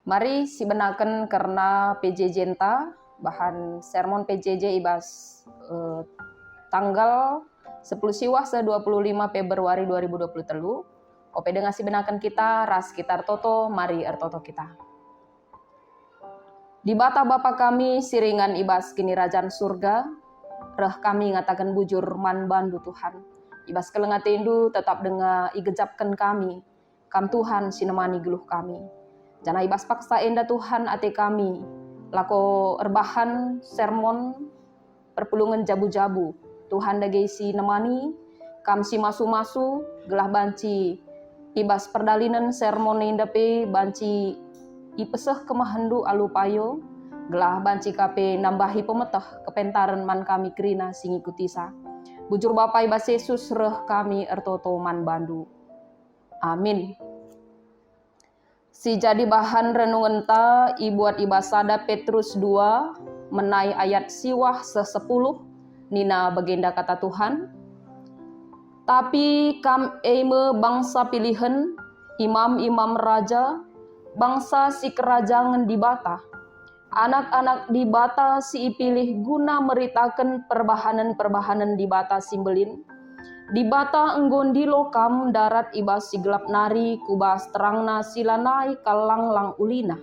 Mari sibenaken karena PJJ enta bahan sermon PJJ ibas tanggal 10 siwah 25 Februari 2023. Ope dengan sibenaken kita ras kitar toto mari ertoto kita. Di bata Bapa kami siringan ibas kini rajan surga, reh kami ngatakan bujur man bandu Tuhan. Ibas kelengatendu tetap denga igejapkan kami, kam Tuhan sinemani geluh kami. Jana ibas paksa enda Tuhan ate kami, lako erbahan sermon perpulungan jabu-jabu. Tuhan dagei si nemani, kam si masu-masu, gelah banci. Ibas perdalinan sermon indape banci ipeseh kemahendu alupayo, gelah banci kape nambahi pemetah kepentaran man kami kerina singikuti sa. Bujur Bapa ibas Yesus reh kami ertoto man bandu. Amin. Si jadi bahan renungan ta ibuat ibasada Petrus 2 menai ayat siwah 10 nina bagenda kata Tuhan. Tapi kam eime bangsa pilihan, imam-imam raja, bangsa si kerajaan di bata. Anak-anak di bata si ipilih guna meritakan perbahanan-perbahanan di bata simbelin. Di bata enggondi lokam darat ibas si gelap nari kubas terangna silanai kalang lang ulina.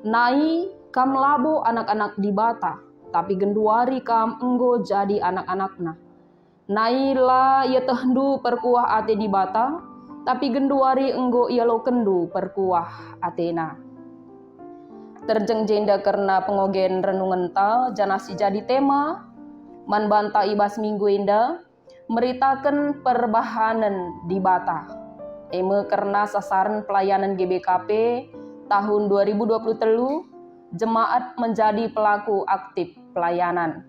Nai kam labo anak-anak di bata, tapi genduari kam enggo jadi anak-anakna. Nai la ia tehdu perkuah ate di bata, tapi genduari enggo ia lo kendu perkuah atena. Terjeng jenda karena pengogen renungan ta janasi jadi tema man banta ibas minggu indah meritakan perbahanan di bata. Eme karena sasaran pelayanan GBKP tahun 2023 jemaat menjadi pelaku aktif pelayanan.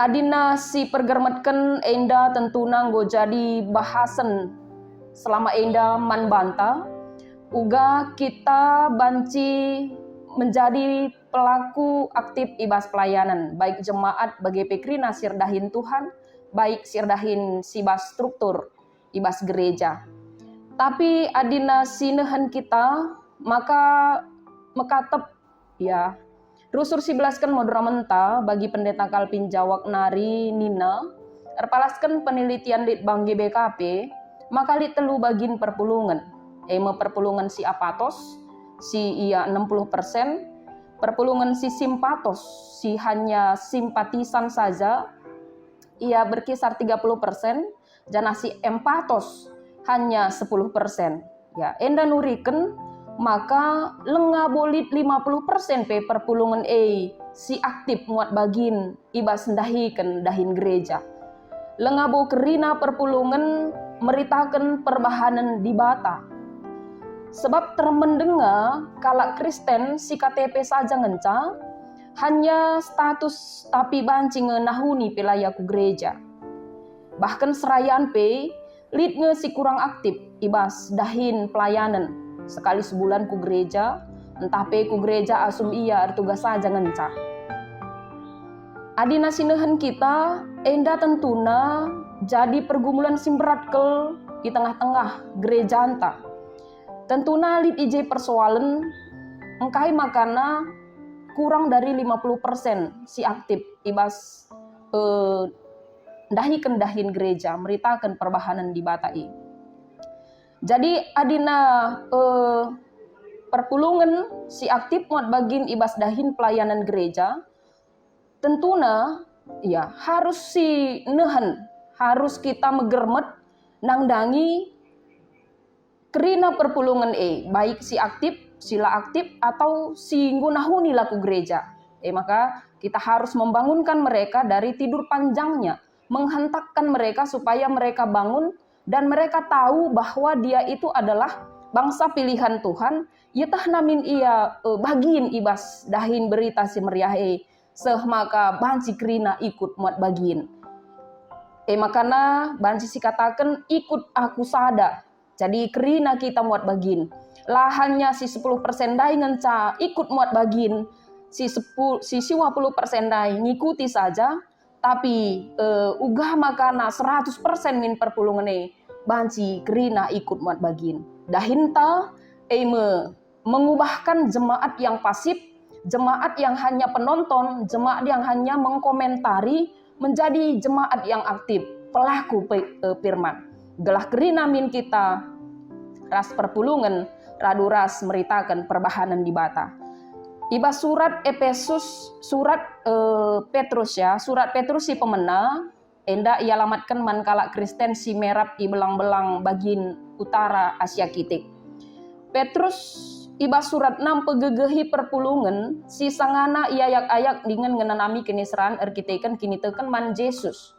Adina si pergermetken enda tentuna nggo jadi bahasan selama enda man banta. Uga kita banci menjadi pelaku aktif ibas pelayanan, baik jemaat bagi pekrina sirdahin Tuhan, baik sirdahin sibas struktur ibas gereja. Tapi adina sinehen kita maka mekatep ya rusur sibelaskan modera menta bagi pendeta Kalpin Jawak Nari Nina erpalaskan penelitian lit Bang GBKP maka lit telu bagin perpulungan. Eme perpulungan si apatos si ia 60%, perpulungan si simpatos si hanya simpatisan saja ia berkisar 30%, jana si empatos hanya 10%. Ya, enda nuriken maka lenga bolit 50% pe perpulungan si aktif muat bagin ibas ndahiken dahin gereja. Lenga bo kerina perpulungan meritakan perbahanan di bata. Sebab termendengar kalak Kristen si KTP saja ngenca hanya status tapi banci ngenahuni pelayaku gereja. Bahkan serayaan pe lid nge si kurang aktif ibas dahin pelayanan sekali sebulan ku gereja entah pe ku gereja asum iya ertugas saja ngenca. Adina sinehen kita enda tentuna jadi pergumulan simberat kel di tengah-tengah gereja anta. Tentuna lid ije persoalan engkai makana kurang dari 50% si aktif ibas dahikan dahin gereja meritakan perbahanan di batai. Jadi adina perpulungan si aktif muat bagin ibas dahin pelayanan gereja tentuna ya harus si nehen harus kita megermet nangdangi kerina perpulungan baik si aktif, sila aktif atau si ngunahuni laku gereja. Maka kita harus membangunkan mereka dari tidur panjangnya, menghentakkan mereka supaya mereka bangun dan mereka tahu bahwa dia itu adalah bangsa pilihan Tuhan. Yetah namin ia bagiin ibas dahin berita si meriah seh maka banci kerina ikut muat bagiin. Makana banci si katakan ikut aku sada. Jadi kerina kita muat bagin. Lahannya si 10% dai ngenca ikut muat bagin. Si 50% dai ngikuti saja. Tapi ugah makana 100% min perpulungan banci kerina ikut muat bagin. Dahinta eme mengubahkan jemaat yang pasif, jemaat yang hanya penonton, jemaat yang hanya mengkomentari, menjadi jemaat yang aktif, pelaku firman. Gelah kerina min kita, ras perpulungan, radu ras meritakan perbahanan di bata. Iba surat Efesus, surat Petrus ya, surat Petrus si pemena, enda ia lamatkan man kalak Kristen si merap i belang-belang bagian utara Asia Kitik. Petrus iba surat 6 pegegehi perpulungan si sangana ia ayak-ayak dengan ngenanami kiniseran erkitekan kini teken man Yesus.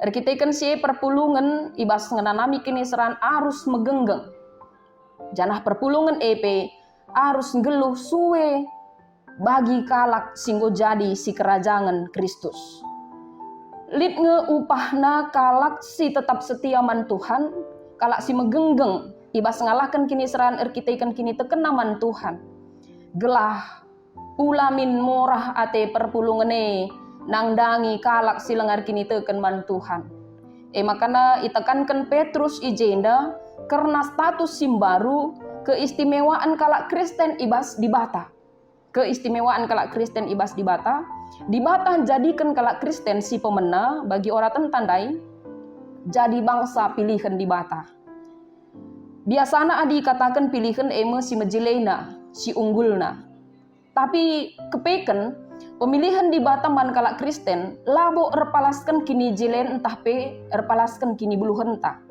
Erkitekan si perpulungan ibas ngenanami kiniseran arus megenggeng. Janah perpulungan EP arus ngeluh suwe bagi kalak singgo jadi si kerajaan Kristus. Lid upahna kalak si tetap setia man Tuhan, kalak si megenggeng ibas ngalahkan kini seran erkitekan kini tekenaman Tuhan. Gelah ulamin morah ate perpulungane nangdangi kalak silengar kini teken man Tuhan. Makana itekankan Petrus ijenda karena status simbaru keistimewaan kalak Kristen ibas di bata. Keistimewaan kalak Kristen ibas di bata. Di bata jadikan kalak Kristen si pemena bagi orang tandai jadi bangsa pilihan di bata. Biasana adi katakan pilihan eme si mejilena, si unggulna. Tapi kepeken pemilihan di Batam man kalak Kristen labo erpalaskan kini jilen entah pe erpalaskan kini bulu henta.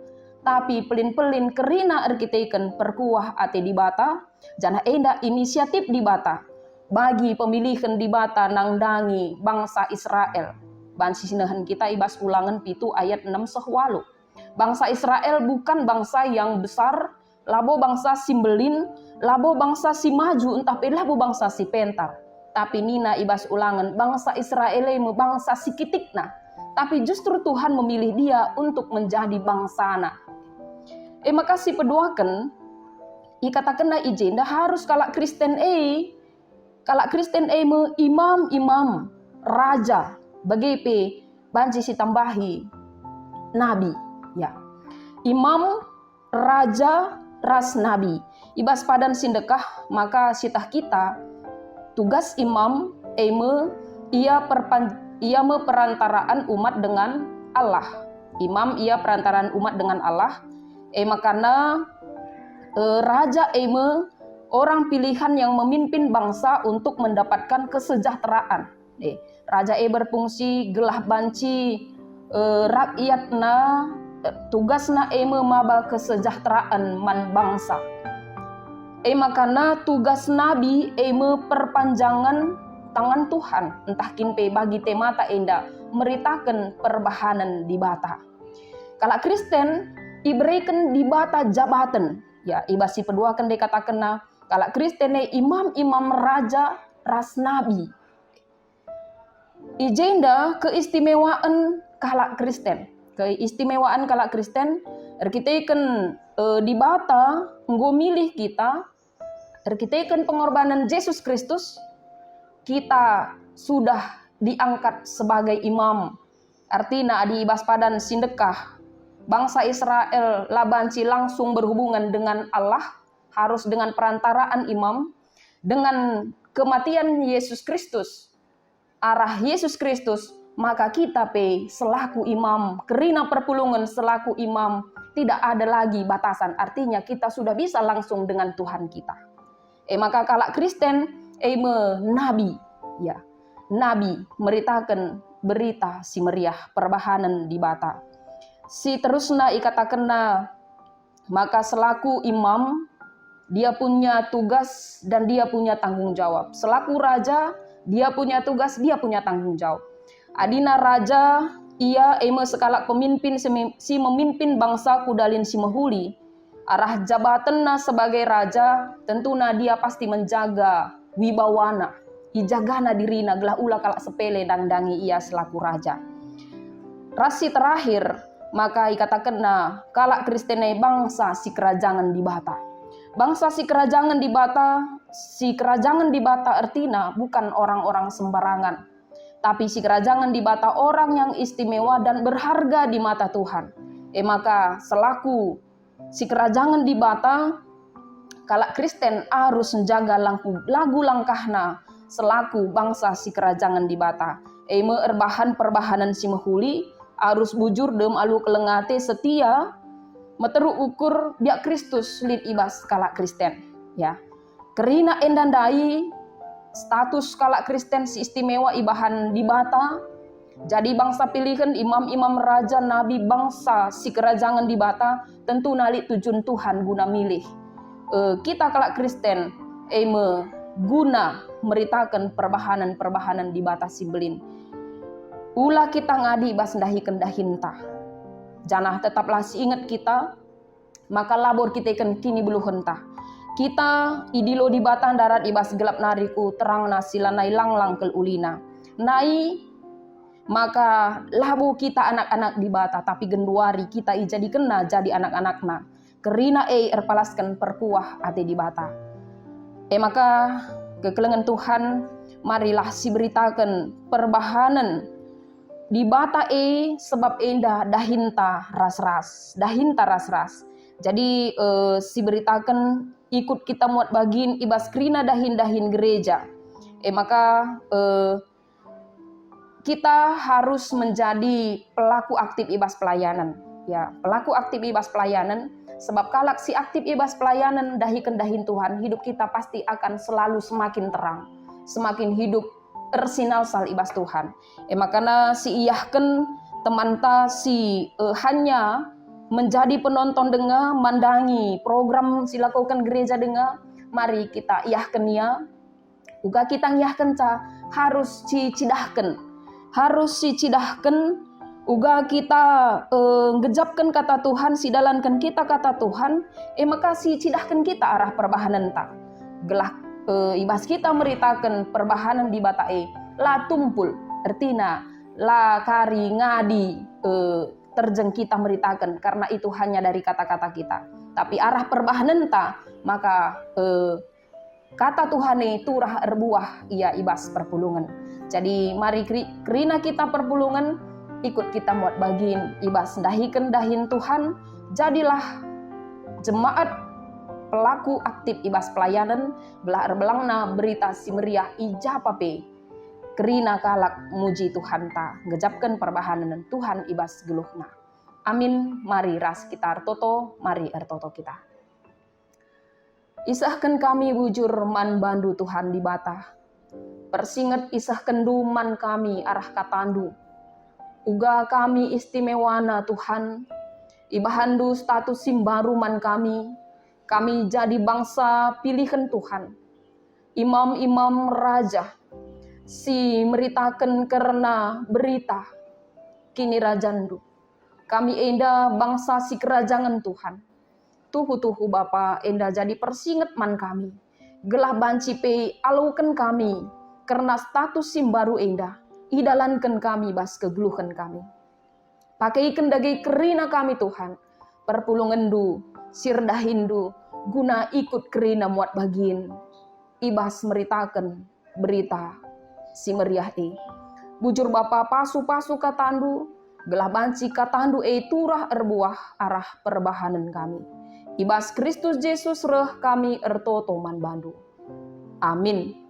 Tapi pelin-pelin kerina erkiteken perkuah ate di bata, jana enda inisiatif di bata bagi pemilihan di bata nangdangi bangsa Israel. Bansi sinahan kita ibas ulangan 7 ayat 6 sehwalu. Bangsa Israel bukan bangsa yang besar, labo bangsa simbelin, labo bangsa si maju, entah pe labo bangsa si pentar. Tapi nina ibas ulangan, bangsa Israel emu bangsa si kitikna. Tapi justru Tuhan memilih dia untuk menjadi bangsana. Makasih peduakan, ikatakan ijenda harus kalak Kristen kalak Kristen emu imam-imam, raja, bagepe, banci si tambahi, nabi. Ya, imam, raja, ras nabi. Ibas padan sindekah maka sitah kita tugas imam ia perantaraan umat dengan Allah. Imam ia perantaraan umat dengan Allah. Makana raja orang pilihan yang memimpin bangsa untuk mendapatkan kesejahteraan. Raja berfungsi gelah banci rakyatna tugasna maba kesejahteraan man bangsa. Makana tugas nabi perpanjangan tangan Tuhan entah kinpe bagi temata enda meritakan perbahanan di bata. Kalak Kristen diberikan di bata jabatan. Ya, ibasi peduakan dikatakan kalak Kristen imam-imam raja ras nabi. Ijenda keistimewaan kalak Kristen. Keistimewaan kalak Kristen erkitekan di bata nggo milih kita erkitekan pengorbanan Yesus Kristus kita sudah diangkat sebagai imam. Artinya di ibas padan sindekah bangsa Israel labanci langsung berhubungan dengan Allah harus dengan perantaraan imam. Dengan kematian Yesus Kristus, arah Yesus Kristus, maka kita selaku imam, kerina perpulungan selaku imam, tidak ada lagi batasan. Artinya kita sudah bisa langsung dengan Tuhan kita. Maka kalak Kristen, nabi, ya, nabi meritakan berita si meriah perbahanan di bata. Si terusna ikatakenna, maka selaku imam, dia punya tugas dan dia punya tanggung jawab. Selaku raja, dia punya tugas, dia punya tanggung jawab. Adina raja, ia sekalak pemimpin si memimpin bangsa kudalin si mehuli. Arah jabatanna sebagai raja, tentuna dia pasti menjaga wibawana. Ijagana dirina gelah ula kalak sepele dangdangi ia selaku raja. Rasi terakhir, maka ikatakenna kalak Kristene bangsa si kerajaan di bata. Bangsa si kerajaan di bata artinya bukan orang-orang sembarangan. Tapi si kerajaan di bata orang yang istimewa dan berharga di mata Tuhan. Maka selaku si kerajaan di bata, kalak Kristen harus menjaga lagu langkahna selaku bangsa si kerajaan di bata. Eme erbahan perbahanan si mahuli harus bujur dem alu kelengate setia meteru ukur biak Kristus lid ibas kalak Kristen ya. Kerina endandai status kalak Kristen si istimewa ibahan di bata. Jadi bangsa pilihan imam-imam raja nabi bangsa si kerajaan di bata tentu nalik tujuan Tuhan guna milih. Kita kalak Kristen eme guna meritakan perbahanan-perbahanan di bata si belin. Ulah kita ngadi bas dahikan dahinta. Janah tetaplah si ingat kita, maka labor kita ikan kini belu hentah. Kita idilo di batang darat ibas gelap nariku terang nasila nai langlang kel ulina. Nai maka labu kita anak-anak di bata tapi genduari kita jadi kena jadi anak-anakna. Kerina erpalaskan perkuah ate di bata. Maka kekelengan Tuhan marilah si beritakan perbahanan di bata sebab endah dahinta ras-ras. Jadi si beritakan ikut kita muat bagin ibas krina dahin-dahin gereja. Maka kita harus menjadi pelaku aktif ibas pelayanan. Ya, pelaku aktif ibas pelayanan. Sebab kalak si aktif ibas pelayanan dahikan dahin Tuhan, hidup kita pasti akan selalu semakin terang, semakin hidup tersinal sal ibas Tuhan. Makanya si iyahkan teman ta si hanya menjadi penonton dengar, mandangi program silakukan gereja dengar, mari kita iyahkan ya. Uga kita iyahkan ca harus cidahkan uga kita ngejapkan kata Tuhan, sidalankan kita kata Tuhan, maka cidahkan kita arah perbahanan ta. Gelah ibas kita meritakan perbahanan di bata la tumpul, artinya la kari ngadi terjeng kita meritakan, karena itu hanya dari kata-kata kita. Tapi arah perbahanan ta, maka kata Tuhan itu rah erbuah ia ibas perpulungan. Jadi mari kerina kita perpulungan, ikut kita muat bagin ibas dahikan dahin Tuhan, jadilah jemaat pelaku aktif ibas pelayanan, belah erbelangna berita si meriah ijapape, kerina kalak muji Tuhan ta, ngejapkan perbahanan Tuhan ibas geluhna. Amin, mari ras kita ertoto, mari ertoto kita. Isahkan kami bujur man bandu Tuhan di bata. Persingat isah kenduman kami arah katandu. Uga kami istimewana Tuhan. Ibahandu status simbaruman kami. Kami jadi bangsa pilihan Tuhan. Imam-imam raja. Si meritakan karena berita. Kini rajandu. Kami enda bangsa si kerajaan Tuhan. Tuhu Bapa enda jadi persingat man kami. Gelah banci pe alukan kami. Karena status simbaru enda, idalankan kami bas kegeluhan kami. Pakai kendagi kerina kami Tuhan, perpulungan sirdahindu, guna ikut kerina muat bagin, ibas meritakan berita si meriah Bujur Bapa pasu-pasu katandu, gelah banci katandu turah erbuah arah perbahanan kami. Ibas Kristus Yesus reh kami ertoto man bandu. Amin.